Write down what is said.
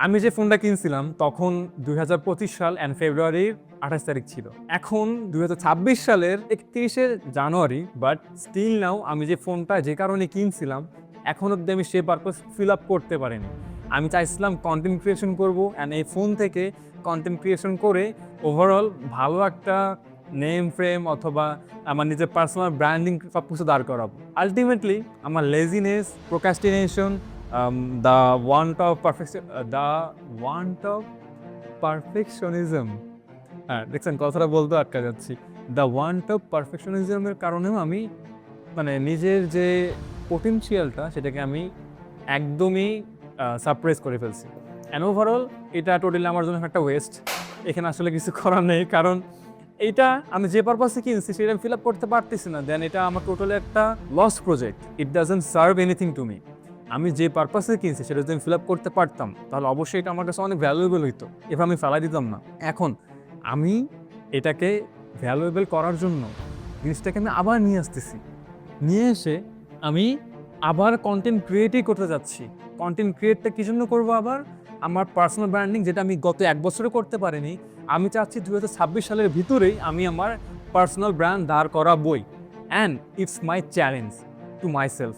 আমি যে ফোনটা কিনছিলাম তখন 2025 সাল ফেব্রুয়ারির 28 তারিখ ছিল। এখন 2026 সালের 31শে জানুয়ারি, বাট স্টিল নাও আমি যে ফোনটা যে কারণে কিনছিলাম এখন অব্দি আমি সে পারপাস ফিল আপ করতে পারিনি। আমি চাইছিলাম কন্টেন্ট ক্রিয়েশন করব অ্যান্ড এই ফোন থেকে কন্টেন্ট ক্রিয়েশন করে ওভারঅল ভালো একটা নেম ফ্রেম অথবা আমার নিজের পার্সোনাল ব্র্যান্ডিং সব কিছু দাঁড় করাবো। আলটিমেটলি আমার laziness, procrastination, the want of perfectionism, হ্যাঁ দেখছেন কথাটা বলতে আটকা যাচ্ছি, দ্য ওয়ান্ট অফ পারফেকশনিজমের কারণেও আমি মানে নিজের যে পোটেনশিয়ালটা সেটাকে আমি একদমই সারপ্রাইজ করে ফেলছি। অ্যান্ড ওভারঅল এটা টোটালি আমার জন্য একটা ওয়েস্ট। এখানে আসলে কিছু করার নেই, কারণ এইটা আমি যে পারপাসে কিনছি সেটা আমি ফিল আপ করতে পারতেছি না, দেন এটা আমার টোটালি একটা loss project. It doesn't serve anything to me. আমি যে পারপাসে কিনছি সেটা যদি আমি ফিল আপ করতে পারতাম তাহলে অবশ্যই এটা আমার কাছে অনেক ভ্যালুয়েবল হইতো, এবার আমি ফেলাই দিতাম না। এখন আমি এটাকে ভ্যালুয়েবল করার জন্য জিনিসটাকে আমি আবার নিয়ে আসতেছি, নিয়ে এসে আমি আবার কন্টেন্ট ক্রিয়েটই করতে যাচ্ছি। কন্টেন্ট ক্রিয়েটটা কী জন্য করবো? আবার আমার পার্সোনাল ব্র্যান্ডিং, যেটা আমি গত 1 বছরে করতে পারিনি, আমি চাচ্ছি 2026 সালের ভিতরেই আমি আমার পার্সোনাল ব্র্যান্ড দাঁড় করাবই। And it's my challenge to my self.